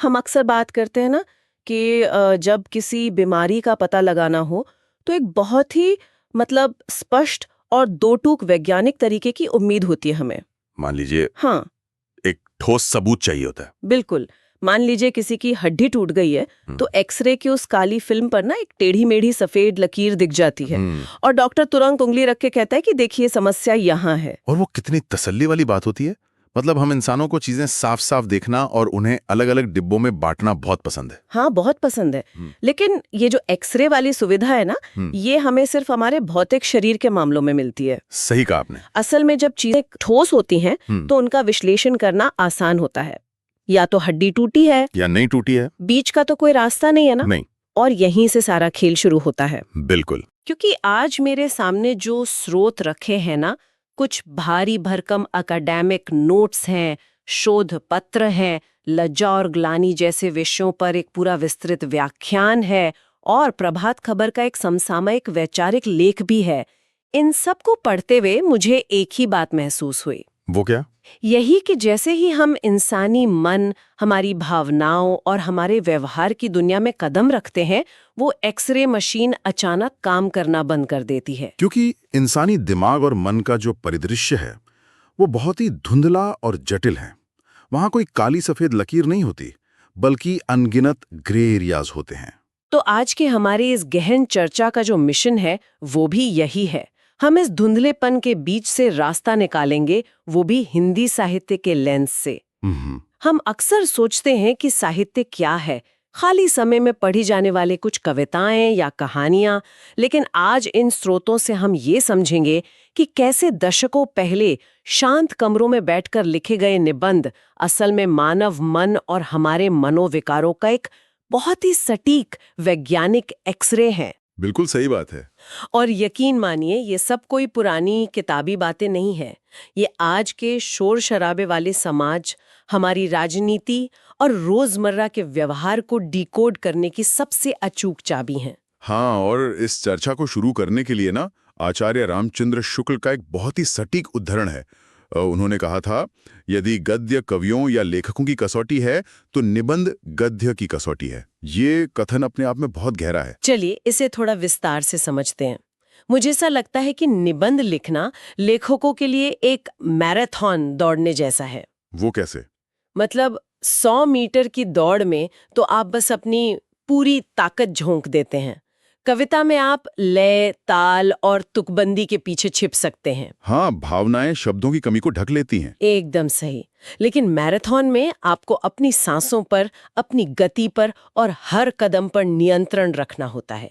हम अक्सर बात करते हैं ना कि जब किसी बीमारी का पता लगाना हो तो एक बहुत ही स्पष्ट और दो टूक वैज्ञानिक तरीके की उम्मीद होती है हमें। मान लीजिए हाँ, एक ठोस सबूत चाहिए होता है। बिल्कुल। मान लीजिए किसी की हड्डी टूट गई है तो एक्सरे की उस काली फिल्म पर ना एक टेढ़ी मेढ़ी सफेद लकीर दिख जाती है और डॉक्टर तुरंत उंगली रख के कहता है कि देखिए समस्या यहाँ है। और वो कितनी तसल्ली वाली बात होती है। मतलब हम इंसानों को चीजें साफ साफ देखना और उन्हें अलग अलग डिब्बों में बांटना बहुत पसंद है। हाँ, बहुत पसंद है। लेकिन ये जो एक्सरे वाली सुविधा है ना, ये हमें सिर्फ हमारे भौतिक शरीर के मामलों में मिलती है। सही कहा आपने। असल में जब चीजें ठोस होती हैं तो उनका विश्लेषण करना आसान होता है। या तो हड्डी टूटी है या नहीं टूटी है, बीच का तो कोई रास्ता नहीं है ना। नहीं। और यहीं से सारा खेल शुरू होता है। बिल्कुल। क्योंकि आज मेरे सामने जो स्रोत रखे हैं ना, कुछ भारी भरकम अकाडेमिक नोट्स हैं, शोध पत्र हैं, लज्जा और ग्लानि जैसे विषयों पर एक पूरा विस्तृत व्याख्यान है और प्रभात खबर का एक समसामयिक वैचारिक लेख भी है। इन सब को पढ़ते हुए मुझे एक ही बात महसूस हुई। वो क्या? यही कि जैसे ही हम इंसानी मन, हमारी भावनाओं और हमारे व्यवहार की दुनिया में कदम रखते हैं, वो एक्सरे मशीन अचानक काम करना बंद कर देती है। क्योंकि इंसानी दिमाग और मन का जो परिदृश्य है वो बहुत ही धुंधला और जटिल है। वहां कोई काली सफेद लकीर नहीं होती, बल्कि अनगिनत ग्रे एरियाज होते हैं। तो आज की हमारी इस गहन चर्चा का जो मिशन है वो भी यही है। हम इस धुंधलेपन के बीच से रास्ता निकालेंगे, वो भी हिंदी साहित्य के लेंस से। हम अक्सर सोचते हैं कि साहित्य क्या है, खाली समय में पढ़ी जाने वाले कुछ कविताएं या कहानियां, लेकिन आज इन स्रोतों से हम ये समझेंगे कि कैसे दशकों पहले शांत कमरों में बैठकर लिखे गए निबंध असल में मानव मन और हमारे मनोविकारों का एक बहुत ही सटीक वैज्ञानिक एक्सरे हैं। बिल्कुल सही बात है। और यकीन मानिए, ये सब कोई पुरानी किताबी बातें नहीं है। ये आज के शोर शराबे वाले समाज, हमारी राजनीति और रोजमर्रा के व्यवहार को डिकोड करने की सबसे अचूक चाबी हैं। हाँ, और इस चर्चा को शुरू करने के लिए ना आचार्य रामचंद्र शुक्ल का एक बहुत ही सटीक उद्धरण है। उन्होंने कहा था, यदि गद्य कवियों या लेखकों की कसौटी है तो निबंध गद्य की कसौटी है। ये कथन अपने आप में बहुत गहरा है। चलिए इसे थोड़ा विस्तार से समझते हैं। मुझे ऐसा लगता है कि निबंध लिखना लेखकों के लिए एक मैराथन दौड़ने जैसा है। वो कैसे? 100 मीटर की दौड़ में तो आप बस अपनी पूरी ताकत झोंक देते हैं। कविता में आप लय, ताल और तुकबंदी के पीछे छिप सकते हैं। हाँ, भावनाएं शब्दों की कमी को ढक लेती हैं। एकदम सही। लेकिन मैराथन में आपको अपनी सांसों पर, अपनी गति पर और हर कदम पर नियंत्रण रखना होता है।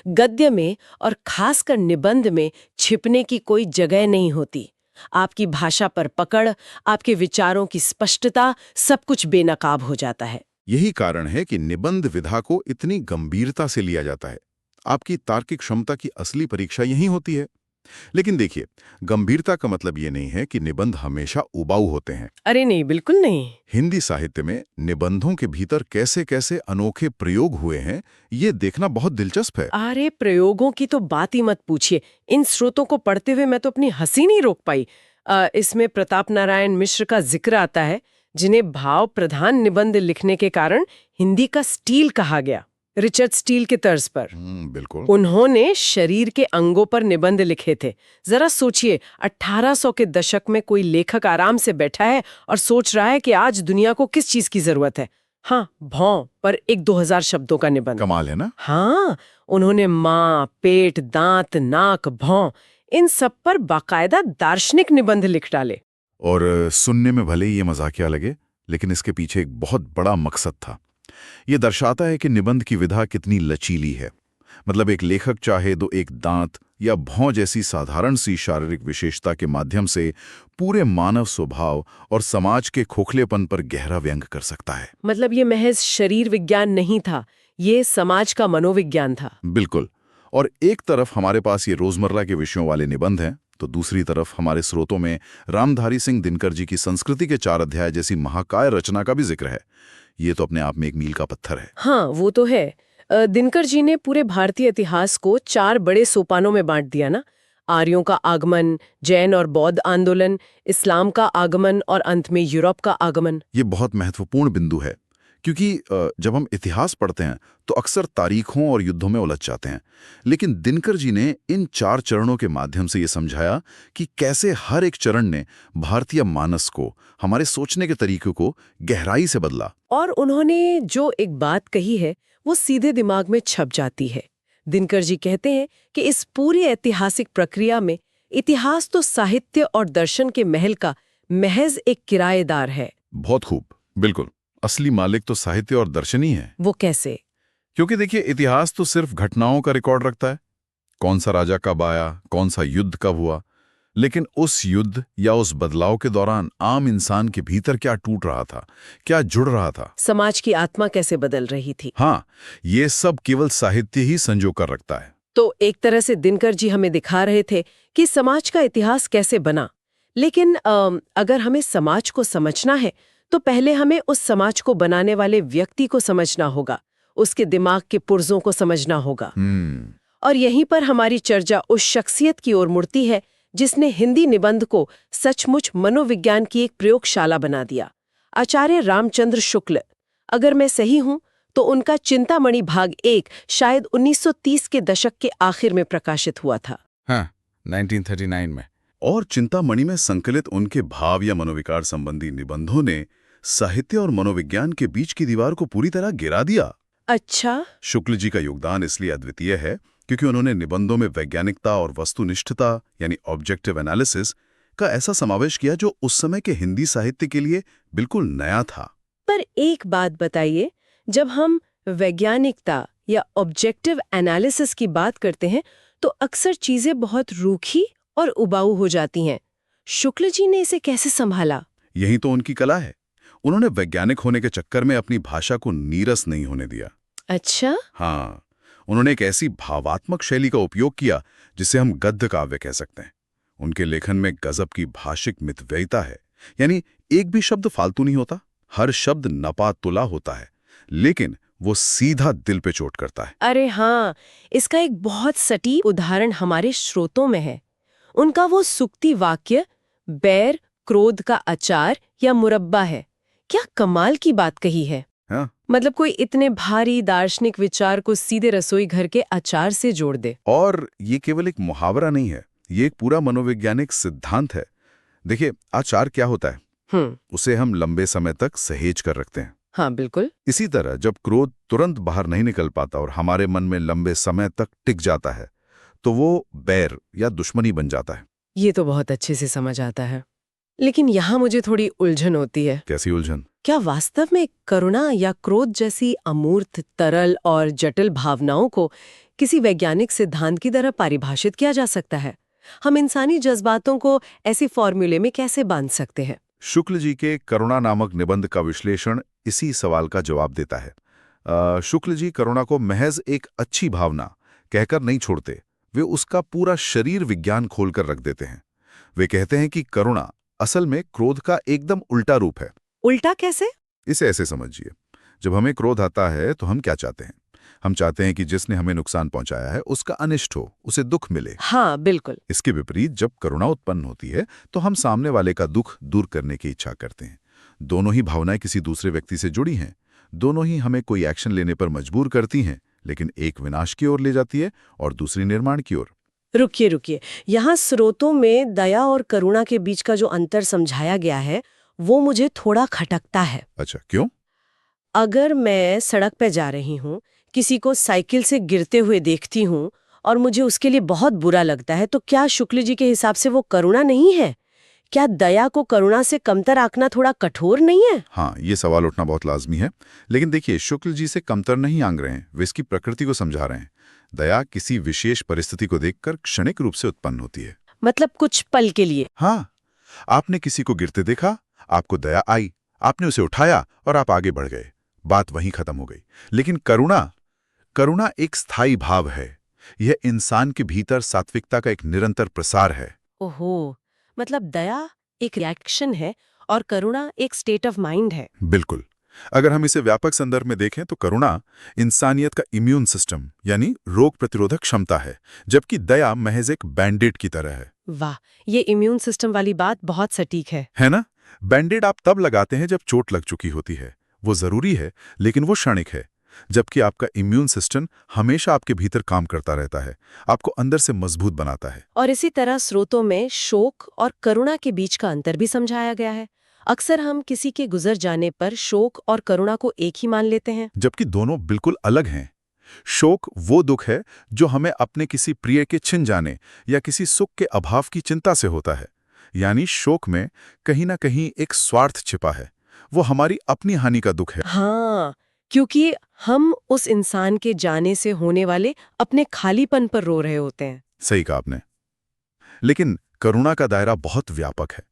गद्य में और खासकर निबंध में छिपने की कोई जगह नहीं होती। आपकी भाषा पर पकड़, आपके विचारों की स्पष्टता, सब कुछ बेनकाब हो जाता है। यही कारण है कि निबंध विधा को इतनी गंभीरता से लिया जाता है। आपकी तार्किक क्षमता की असली परीक्षा यही होती है। लेकिन देखिए, गंभीरता का मतलब ये नहीं है कि निबंध हमेशा उबाऊ होते हैं। अरे नहीं, बिल्कुल नहीं। हिंदी साहित्य में निबंधों के भीतर कैसे कैसे अनोखे प्रयोग हुए हैं, ये देखना बहुत दिलचस्प है। अरे प्रयोगों की तो बात ही मत पूछिए। इन स्रोतों को पढ़ते हुए मैं तो अपनी हंसी नहीं रोक पाई। इसमें प्रताप नारायण मिश्र का जिक्र आता है, जिन्हें भाव प्रधान निबंध लिखने के कारण हिंदी का स्टील कहा गया, रिचर्ड स्टील के तर्ज पर। बिल्कुल। उन्होंने शरीर के अंगों पर निबंध लिखे थे। जरा सोचिए, 1800 के दशक में कोई लेखक आराम से बैठा है और सोच रहा है कि आज दुनिया को किस चीज की जरूरत है। हाँ, भौं पर एक 2000 शब्दों का निबंध। कमाल है ना? हाँ, उन्होंने माँ, पेट, दांत, नाक, भौं, इन सब पर बाकायदा दार्शनिक निबंध लिख डाले। और सुनने में भले ही ये मजाकिया लगे, लेकिन इसके पीछे एक बहुत बड़ा मकसद था। ये दर्शाता है कि निबंध की विधा कितनी लचीली है। मतलब एक लेखक चाहे तो एक दांत या भौं जैसी साधारण सी शारीरिक विशेषता के माध्यम से पूरे मानव स्वभाव और समाज के खोखलेपन पर गहरा व्यंग कर सकता है। मतलब ये महज शरीर विज्ञान नहीं था, ये समाज का मनोविज्ञान था। बिल्कुल। और एक तरफ हमारे पास ये रोजमर्रा के विषयों वाले निबंध हैं, तो दूसरी तरफ हमारे स्रोतों में रामधारी सिंह दिनकर जी की संस्कृति के 4 अध्याय जैसी महाकाय रचना का भी जिक्र है। ये तो अपने आप में एक मील का पत्थर है। हाँ, वो तो है। दिनकर जी ने पूरे भारतीय इतिहास को 4 बड़े सोपानों में बांट दिया ना। आर्यों का आगमन, जैन और बौद्ध आंदोलन, इस्लाम का आगमन और अंत में यूरोप का आगमन। ये बहुत महत्वपूर्ण बिंदु है, क्योंकि जब हम इतिहास पढ़ते हैं तो अक्सर तारीखों और युद्धों में उलझ जाते हैं, लेकिन दिनकर जी ने इन 4 चरणों के माध्यम से ये समझाया कि कैसे हर एक चरण ने भारतीय मानस को, हमारे सोचने के तरीके को गहराई से बदला। और उन्होंने जो एक बात कही है वो सीधे दिमाग में छप जाती है। दिनकर जी कहते हैं कि इस पूरी ऐतिहासिक प्रक्रिया में इतिहास तो साहित्य और दर्शन के महल का महज एक किराएदार है। बहुत खूब, बिल्कुल। असली मालिक तो साहित्य और दर्शन ही है। वो कैसे? क्योंकि देखिए, इतिहास तो सिर्फ घटनाओं का रिकॉर्ड रखता है, कौन सा राजा कब आया, कौन सा युद्ध कब हुआ, लेकिन उस युद्ध या उस बदलाव के दौरान आम इंसान के भीतर क्या टूट रहा था, क्या जुड़ रहा था, समाज की आत्मा कैसे बदल रही थी। हाँ, ये सब केवल साहित्य ही संजो कर रखता है। तो एक तरह से दिनकर जी हमें दिखा रहे थे कि समाज का इतिहास कैसे बना। लेकिन अगर हमें समाज को समझना है तो पहले हमें उस समाज को बनाने वाले व्यक्ति को समझना होगा, उसके दिमाग के पुर्जों को समझना होगा। और यहीं पर हमारी चर्चा उस शख्सियत की ओर मुड़ती है जिसने हिंदी निबंध को सचमुच मनोविज्ञान की एक प्रयोगशाला बना दिया। आचार्य रामचंद्र शुक्ल। अगर मैं सही हूं तो उनका चिंतामणि भाग 1 शायद 1930 के दशक के आखिर में प्रकाशित हुआ था। हाँ, 1939 में। और चिंतामणि में संकलित उनके भाव या मनोविकार संबंधी निबंधों ने साहित्य और मनोविज्ञान के बीच की दीवार को पूरी तरह गिरा दिया। अच्छा। शुक्ल जी का योगदान इसलिए अद्वितीय है क्योंकि उन्होंने निबंधों में वैज्ञानिकता और वस्तुनिष्ठता यानी ऑब्जेक्टिव एनालिसिस का ऐसा समावेश किया जो उस समय के हिंदी साहित्य के लिए बिल्कुल नया था। पर एक बात बताइए, जब हम वैज्ञानिकता या ऑब्जेक्टिव एनालिसिस की बात करते हैं तो अक्सर चीजें बहुत रूखी और उबाऊ हो जाती हैं। शुक्ल जी ने इसे कैसे संभाला? यही तो उनकी कला है। उन्होंने वैज्ञानिक होने के चक्कर में अपनी भाषा को नीरस नहीं होने दिया। अच्छा। हाँ, उन्होंने एक ऐसी भावात्मक शैली का उपयोग किया जिसे हम गद्य काव्य कह सकते हैं। उनके लेखन में गजब की भाषिक मितव्ययिता है, यानी एक भी शब्द फालतू नहीं होता, हर शब्द नपा तुला होता है, लेकिन वो सीधा दिल पे चोट करता है। अरे हाँ, इसका एक बहुत सटीक उदाहरण हमारे श्रोतों में है। उनका वो सूक्ति वाक्य, बैर क्रोध का अचार या मुरब्बा है। क्या कमाल की बात कही है। हाँ? मतलब कोई इतने भारी दार्शनिक विचार को सीधे रसोई घर के अचार से जोड़ दे। और ये केवल एक मुहावरा नहीं है, ये एक पूरा मनोवैज्ञानिक सिद्धांत है। देखिए, आचार क्या होता है? उसे हम लंबे समय तक सहेज कर रखते हैं। हाँ, बिल्कुल। इसी तरह जब क्रोध तुरंत बाहर नहीं निकल पाता और हमारे मन में लंबे समय तक टिक जाता है तो वो बैर या दुश्मनी बन जाता है। ये तो बहुत अच्छे से समझ आता है। लेकिन यहाँ मुझे थोड़ी उलझन होती है। कैसी उलझन? क्या वास्तव में करुणा या क्रोध जैसी अमूर्त, तरल और जटिल भावनाओं को किसी वैज्ञानिक सिद्धांत की तरह परिभाषित किया जा सकता है? हम इंसानी जज्बातों को ऐसे फॉर्मूले में कैसे बांध सकते हैं? शुक्ल जी के करुणा नामक निबंध का विश्लेषण इसी सवाल का जवाब देता है। शुक्ल जी करुणा को महज एक अच्छी भावना कहकर नहीं छोड़ते, वे उसका पूरा शरीर विज्ञान खोलकर रख देते हैं। वे कहते हैं कि करुणा असल में क्रोध का एकदम उल्टा रूप है। उल्टा कैसे? इसे ऐसे समझिए, जब हमें क्रोध आता है तो हम क्या चाहते हैं? हम चाहते हैं कि जिसने हमें नुकसान पहुंचाया है उसका अनिष्ट हो, उसे दुख मिले। हाँ, बिल्कुल। इसके विपरीत जब करुणा उत्पन्न होती है तो हम सामने वाले का दुख दूर करने की इच्छा करते हैं। दोनों ही भावनाएं किसी दूसरे व्यक्ति से जुड़ी हैं, दोनों ही हमें कोई एक्शन लेने पर मजबूर करती हैं, लेकिन एक विनाश की ओर ले जाती है और दूसरी निर्माण की ओर। रुकिए, यहाँ स्रोतों में दया और करुणा के बीच का जो अंतर समझाया गया है वो मुझे थोड़ा खटकता है। अच्छा, क्यों? अगर मैं सड़क पे जा रही हूँ, किसी को साइकिल से गिरते हुए देखती हूँ और मुझे उसके लिए बहुत बुरा लगता है, तो क्या शुक्ल जी के हिसाब से वो करुणा नहीं है? क्या दया को करुणा से कमतर आंकना थोड़ा कठोर नहीं है? हाँ, ये सवाल उठना बहुत लाजमी है। लेकिन देखिए, शुक्ल जी से कमतर नहीं आंक रहे हैं, वे इसकी प्रकृति को समझा रहे हैं। दया किसी विशेष परिस्थिति को देखकर क्षणिक रूप से उत्पन्न होती है। मतलब कुछ पल के लिए। हाँ, आपने किसी को गिरते देखा, आपको दया आई, आपने उसे उठाया और आप आगे बढ़ गए, बात वहीं खत्म हो गई। लेकिन करुणा एक स्थायी भाव है। यह इंसान के भीतर सात्विकता का एक निरंतर प्रसार है। ओहो, मतलब दया एक रिएक्शन है और करुणा एक स्टेट ऑफ माइंड है। बिल्कुल। अगर हम इसे व्यापक संदर्भ में देखें तो करुणा इंसानियत का इम्यून सिस्टम यानी रोग प्रतिरोधक क्षमता है, जबकि दया महज एक बैंडेड की तरह है। वाह, ये इम्यून सिस्टम वाली बात बहुत सटीक है ना? बैंडेड आप तब लगाते हैं जब चोट लग चुकी होती है, वो जरूरी है, लेकिन वो क्षणिक है। जबकि आपका इम्यून सिस्टम हमेशा आपके भीतर काम करता रहता है, आपको अंदर से मजबूत बनाता है। और इसी तरह स्रोतों में शोक और करुणा के बीच का अंतर भी समझाया गया है। अक्सर हम किसी के गुजर जाने पर शोक और करुणा को एक ही मान लेते हैं, जबकि दोनों बिल्कुल अलग हैं। शोक वो दुख है जो हमें अपने किसी प्रिय के छिन जाने या किसी सुख के अभाव की चिंता से होता है। यानी शोक में कहीं ना कहीं एक स्वार्थ छिपा है, वो हमारी अपनी हानि का दुख है। हाँ, क्योंकि हम उस इंसान के जाने से होने वाले अपने खालीपन पर रो रहे होते हैं। सही कहा आपने। लेकिन करुणा का दायरा बहुत व्यापक है।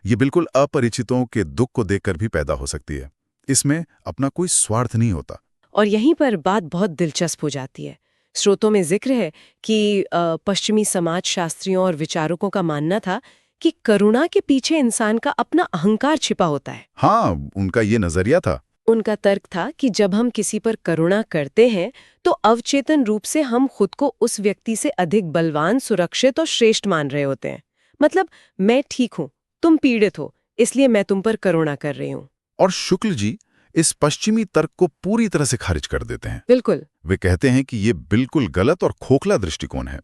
ये बिल्कुल अपरिचितों के दुख को देखकर भी पैदा हो सकती है। इसमें अपना कोई स्वार्थ नहीं होता। और यहीं पर बात बहुत दिलचस्प हो जाती है। स्रोतों में जिक्र है कि पश्चिमी समाज शास्त्रियों और विचारकों का मानना था कि करुणा के पीछे इंसान का अपना अहंकार छिपा होता है। हाँ, उनका ये नजरिया था। उनका तर्क था कि जब हम किसी पर करुणा करते हैं तो अवचेतन रूप से हम खुद को उस व्यक्ति से अधिक बलवान, सुरक्षित और श्रेष्ठ मान रहे होते हैं। मतलब, मैं ठीक हूं, तुम पीड़ित हो, इसलिए मैं तुम पर करुणा कर रही हूं। और शुक्ल जी इस पश्चिमी तर्क को पूरी तरह से खारिज कर देते हैं। बिल्कुल। वे कहते हैं कि ये बिल्कुल गलत और खोखला दृष्टिकोण है।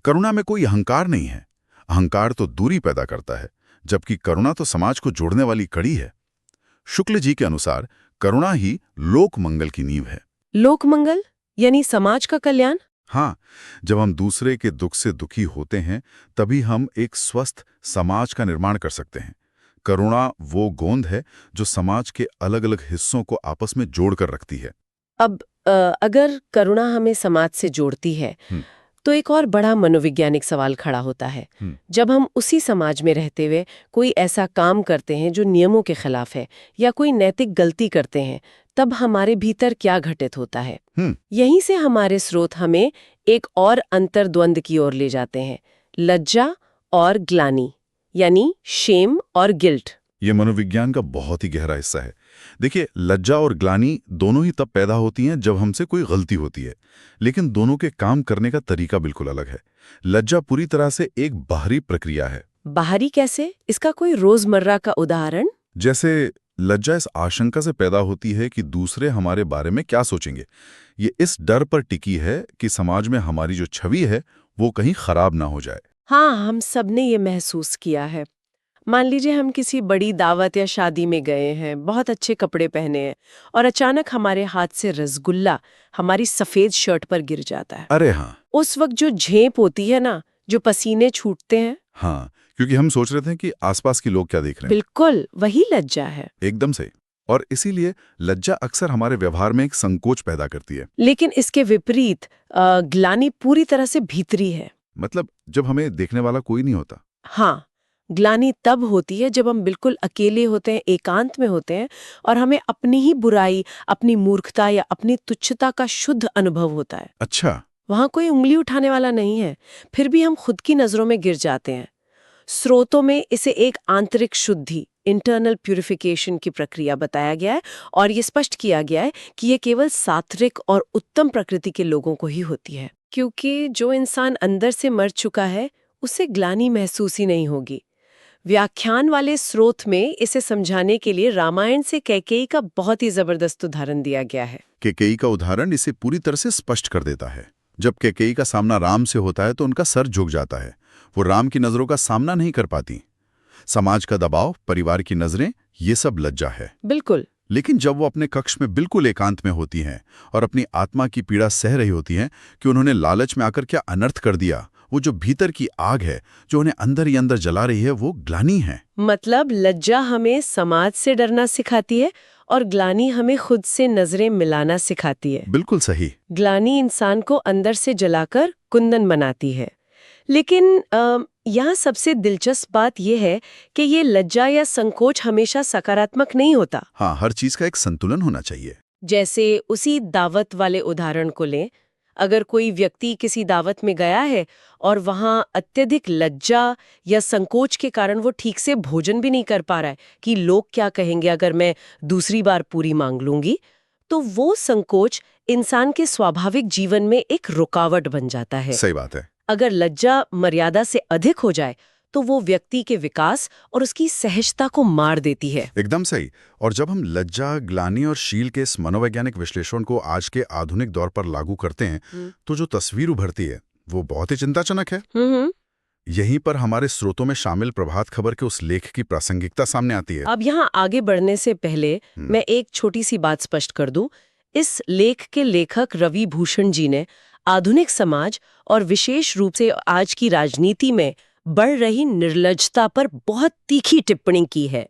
करुणा में कोई अहंकार नहीं है। अहंकार तो दूरी पैदा करता है, जबकि करुणा तो समाज को जोड़ने वाली कड़ी है। शुक्ल जी के अनुसार करुणा ही लोक मंगल की नींव है। लोक मंगल यानी समाज का कल्याण। हाँ, जब हम दूसरे के दुख से दुखी होते हैं, तभी हम एक स्वस्थ समाज का निर्माण कर सकते हैं। करुणा वो गोंद है जो समाज के अलग अलग हिस्सों को आपस में जोड़कर रखती है। अब अगर करुणा हमें समाज से जोड़ती है, तो एक और बड़ा मनोवैज्ञानिक सवाल खड़ा होता है। जब हम उसी समाज में रहते हुए कोई ऐसा काम करते हैं जो नियमों के खिलाफ है या कोई नैतिक गलती करते हैं, तब हमारे भीतर क्या घटित होता है? यहीं से हमारे स्रोत हमें एक और अंतर्द्वंद की ओर ले जाते हैं, लज्जा और ग्लानि, यानी शेम और गिल्ट। ये मनोविज्ञान का बहुत ही गहरा हिस्सा है। देखिए, लज्जा और ग्लानि दोनों ही तब पैदा होती हैं जब हमसे कोई गलती होती है, लेकिन दोनों के काम करने का तरीका बिल्कुल अलग है। लज्जा पूरी तरह से एक बाहरी प्रक्रिया है। बाहरी कैसे? इसका कोई रोजमर्रा का उदाहरण? जैसे लज्जा इस आशंका से पैदा होती है कि दूसरे हमारे बारे में क्या सोचेंगे। ये इस डर पर टिकी है कि समाज में हमारी जो छवि है वो कहीं खराब ना हो जाए। हाँ, हम सब ने ये महसूस किया है। मान लीजिए हम किसी बड़ी दावत या शादी में गए हैं, बहुत अच्छे कपड़े पहने हैं, और अचानक हमारे हाथ से रसगुल्ला हमारी सफेद शर्ट पर गिर जाता है। अरे हाँ। उस वक्त जो झेप होती है ना, जो पसीने छूटते हैं। हाँ, क्योंकि हम सोच रहे थे कि आसपास के लोग क्या देख रहे हैं। बिल्कुल, वही लज्जा है। एकदम से। और इसीलिए लज्जा अक्सर हमारे व्यवहार में एक संकोच पैदा करती है। लेकिन इसके विपरीत ग्लानि पूरी तरह से भीतरी है। मतलब जब हमें देखने वाला कोई नहीं होता। हाँ, ग्लानि तब होती है जब हम बिल्कुल अकेले होते हैं, एकांत में होते हैं, और हमें अपनी ही बुराई, अपनी मूर्खता या अपनी तुच्छता का शुद्ध अनुभव होता है। अच्छा। वहां कोई उंगली उठाने वाला नहीं है, फिर भी हम खुद की नजरों में गिर जाते हैं। स्रोतों में इसे एक आंतरिक शुद्धि, इंटरनल प्यूरिफिकेशन की प्रक्रिया बताया गया है, और ये स्पष्ट किया गया है कि ये केवल सात्विक और उत्तम प्रकृति के लोगों को ही होती है, क्योंकि जो इंसान अंदर से मर चुका है उसे ग्लानि महसूस ही नहीं होगी। व्याख्यान वाले स्रोत में इसे समझाने के लिए रामायण से कैकेयी का बहुत ही जबरदस्त उदाहरण दिया गया है। कैकेयी का उदाहरण इसे पूरी तरह से स्पष्ट कर देता है। जब कैकेयी का सामना राम से होता है तो उनका सर झुक जाता है। वो राम की नजरों का सामना नहीं कर पाती। समाज का दबाव, परिवार की नजरें, ये सब लज्जा है। बिल्कुल। लेकिन जब वो अपने कक्ष में बिल्कुल एकांत में होती हैं और अपनी आत्मा की पीड़ा सह रही होती हैं कि उन्होंने लालच में आकर क्या अनर्थ कर दिया, वो जो भीतर की आग है जो उन्हें अंदर ही अंदर जला रही है, वो ग्लानि है। मतलब लज्जा हमें समाज से डरना सिखाती है और ग्लानि हमें खुद से नजरें मिलाना सिखाती है। बिल्कुल सही। ग्लानि इंसान को अंदर से जलाकर कुंदन बनाती है। लेकिन यहाँ सबसे दिलचस्प बात यह है कि ये लज्जा या संकोच हमेशा सकारात्मक नहीं होता। हाँ, हर चीज का एक संतुलन होना चाहिए। जैसे उसी दावत वाले उदाहरण को लें, अगर कोई व्यक्ति किसी दावत में गया है और वहां अत्यधिक लज्जा या संकोच के कारण वो ठीक से भोजन भी नहीं कर पा रहा है कि लोग क्या कहेंगे अगर मैं दूसरी बार पूरी मांग लूंगी, तो वो संकोच इंसान के स्वाभाविक जीवन में एक रुकावट बन जाता है। सही बात है। अगर लज्जा मर्यादा से अधिक हो जाए तो वो व्यक्ति के विकास और उसकी सहजता को मार देती है। एकदम सही। और जब हम लज्जा, ग्लानि और शील के इस मनोवैज्ञानिक विश्लेषण को आज के आधुनिक दौर पर लागू करते हैं तो जो तस्वीर उभरती है वो बहुत ही चिंताजनक है। यहीं पर हमारे स्रोतों में शामिल प्रभात खबर के उस लेख की प्रासंगिकता सामने आती है। अब यहाँ आगे बढ़ने से पहले मैं एक छोटी सी बात स्पष्ट कर दूं। इस लेख के लेखक रवि भूषण जी ने आधुनिक समाज और विशेष रूप से आज की राजनीति में बढ़ रही निर्लज्जता पर बहुत तीखी टिप्पणी की है।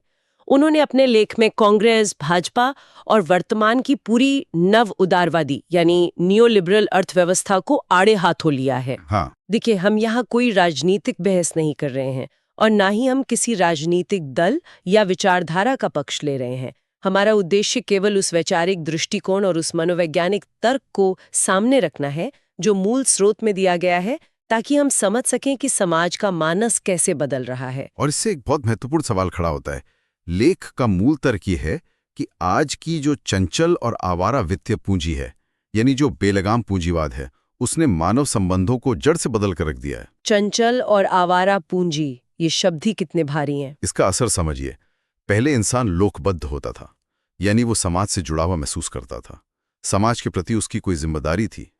उन्होंने अपने लेख में कांग्रेस, भाजपा और वर्तमान की पूरी नव उदारवादी यानी नियोलिबरल अर्थव्यवस्था को आड़े हाथों लिया है। हाँ। देखिए, हम यहाँ कोई राजनीतिक बहस नहीं कर रहे हैं और ना ही हम किसी राजनीतिक दल या विचारधारा का पक्ष ले रहे हैं। हमारा उद्देश्य केवल उस वैचारिक दृष्टिकोण और उस मनोवैज्ञानिक तर्क को सामने रखना है जो मूल स्रोत में दिया गया है, ताकि हम समझ सकें कि समाज का मानस कैसे बदल रहा है। और इससे एक बहुत महत्वपूर्ण सवाल खड़ा होता है। लेख का मूल तर्क ये है कि आज की जो चंचल और आवारा वित्तीय पूंजी है, यानी जो बेलगाम पूंजीवाद है, उसने मानव संबंधों को जड़ से बदल कर रख दिया है। चंचल और आवारा पूंजी, ये शब्द ही कितने भारी हैं। इसका असर समझिए। पहले इंसान लोकबद्ध होता था, यानी वो समाज से जुड़ा हुआ महसूस करता था, समाज के प्रति उसकी कोई जिम्मेदारी थी।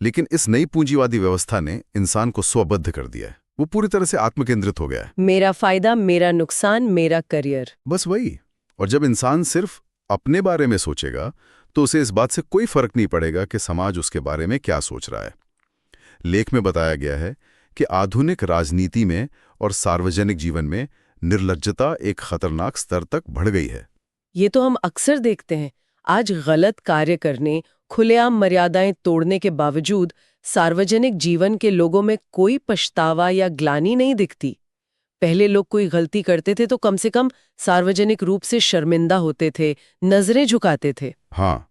लेकिन इस नई पूंजीवादी व्यवस्था ने इंसान को स्वबद्ध कर दिया है। वो पूरी तरह से आत्मकेंद्रित हो गया है। मेरा फायदा, मेरा नुकसान, मेरा करियर, बस वही। और जब इंसान सिर्फ अपने बारे में सोचेगा तो उसे इस बात से कोई फर्क नहीं पड़ेगा कि समाज उसके बारे में क्या सोच रहा है। लेख में बताया गया है कि आधुनिक राजनीति में और सार्वजनिक जीवन में निर्लज्जता एक खतरनाक स्तर तक बढ़ गई है। ये तो हम अक्सर देखते हैं। आज गलत कार्य करने, खुलेआम मर्यादाएं तोड़ने के बावजूद सार्वजनिक जीवन के लोगों में कोई पछतावा या ग्लानि नहीं दिखती। पहले लोग कोई गलती करते थे तो कम से कम सार्वजनिक रूप से शर्मिंदा होते थे, नजरें झुकाते थे। हाँ।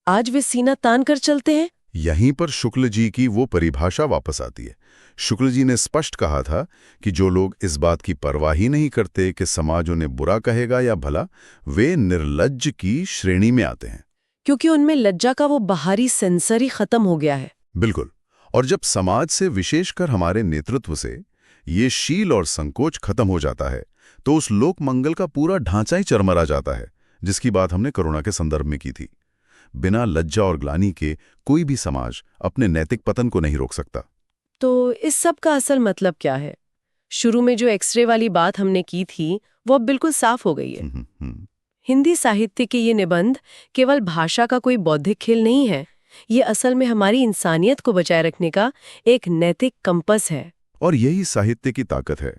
आज वे सीना तान कर चलते हैं। यहीं पर शुक्ल जी की वो परिभाषा वापस आती है। शुक्ल जी ने स्पष्ट कहा था कि जो लोग इस बात की परवाह ही नहीं करते कि समाज उन्हें बुरा कहेगा या भला, वे निर्लज्ज की श्रेणी में आते हैं, क्योंकि उनमें लज्जा का वो बाहरी सेंसर ही खत्म हो गया है। बिल्कुल। और जब समाज से, विशेषकर हमारे नेतृत्व से, ये शील और संकोच खत्म हो जाता है तो उस लोक मंगल का पूरा ढांचा ही चरमरा जाता है, जिसकी बात हमने कोरोना के संदर्भ में की थी। बिना लज्जा और ग्लानि के कोई भी समाज अपने नैतिक पतन को नहीं रोक सकता। तो इस सब का असल मतलब क्या है? शुरू में जो एक्सरे वाली बात हमने की थी वो अब बिल्कुल साफ हो गई है। हिंदी साहित्य के ये निबंध केवल भाषा का कोई बौद्धिक खेल नहीं है। ये असल में हमारी इंसानियत को बचाए रखने का एक नैतिक कंपस है। और यही साहित्य की ताकत है।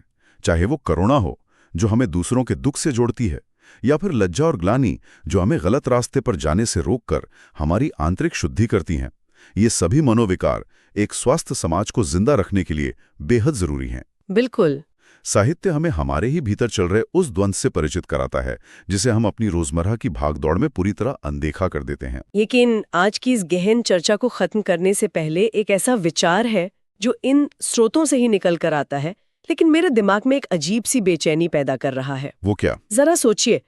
चाहे वो करुणा हो, जो हमें दूसरों के दुख से जोड़ती है, या फिर लज्जा और ग्लानि, जो हमें गलत रास्ते पर जाने से रोककर हमारी आंतरिक शुद्धि करती हैं। ये सभी मनोविकार एक स्वस्थ समाज को जिंदा रखने के लिए बेहद जरूरी हैं। बिल्कुल। साहित्य हमें हमारे ही भीतर चल रहे उस द्वंद्व से परिचित कराता है जिसे हम अपनी रोजमर्रा की भागदौड़ में पूरी तरह अनदेखा कर देते हैं। लेकिन आज की इस गहन चर्चा को खत्म करने से पहले एक ऐसा विचार है जो इन स्रोतों से ही निकल कर आता है, लेकिन मेरे दिमाग में एक अजीब सी बेचैनी पैदा कर रहा है। वो क्या? जरा सोचिए,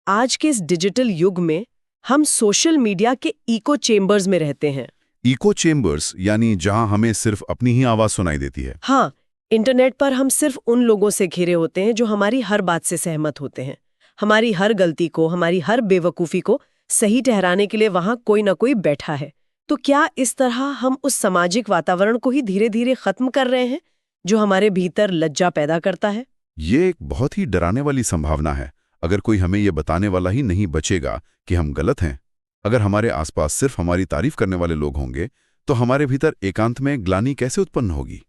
आज के इस डिजिटल युग में हम सोशल मीडिया के इको चेम्बर्स में रहते हैं। इको चेम्बर्स यानी जहां हमें सिर्फ अपनी ही आवाज सुनाई देती है। हाँ, इंटरनेट पर हम सिर्फ उन लोगों से घिरे होते हैं जो हमारी हर बात से सहमत होते हैं। हमारी हर गलती को, हमारी हर बेवकूफ़ी को सही ठहराने के लिए वहां कोई ना कोई बैठा है। तो क्या इस तरह हम उस सामाजिक वातावरण को ही धीरे धीरे खत्म कर रहे हैं जो हमारे भीतर लज्जा पैदा करता है? ये एक बहुत ही डराने वाली संभावना है। अगर कोई हमें ये बताने वाला ही नहीं बचेगा कि हम गलत हैं, अगर हमारे आसपास सिर्फ हमारी तारीफ करने वाले लोग होंगे, तो हमारे भीतर एकांत में ग्लानि कैसे उत्पन्न होगी?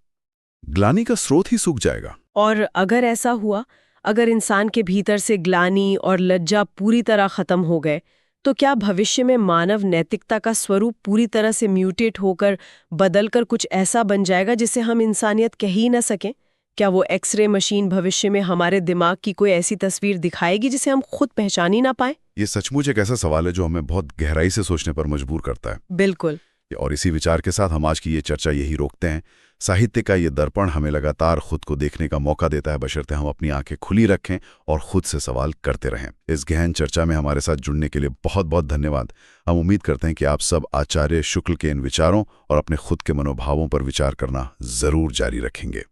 ग्लानि का स्रोत ही सूख जाएगा। और अगर ऐसा हुआ, अगर इंसान के भीतर से ग्लानि और लज्जा पूरी तरह खत्म हो गए, तो क्या भविष्य में मानव नैतिकता का स्वरूप पूरी तरह से म्यूटेट होकर बदलकर कुछ ऐसा बन जाएगा जिसे हम इंसानियत कह ही न सकें? क्या वो एक्सरे मशीन भविष्य में हमारे दिमाग की कोई ऐसी तस्वीर दिखाएगी जिसे हम खुद पहचान ही ना पाए? ये सचमुच एक ऐसा सवाल है जो हमें बहुत गहराई से सोचने पर मजबूर करता है। बिल्कुल। और इसी विचार के साथ हम आज की ये चर्चा यही रोकते हैं। साहित्य का ये दर्पण हमें लगातार खुद को देखने का मौका देता है, बशर्ते हम अपनी आंखें खुली रखें और खुद से सवाल करते रहें। इस गहन चर्चा में हमारे साथ जुड़ने के लिए बहुत बहुत धन्यवाद। हम उम्मीद करते हैं कि आप सब आचार्य शुक्ल के इन विचारों और अपने खुद के मनोभावों पर विचार करना जरूर जारी रखेंगे।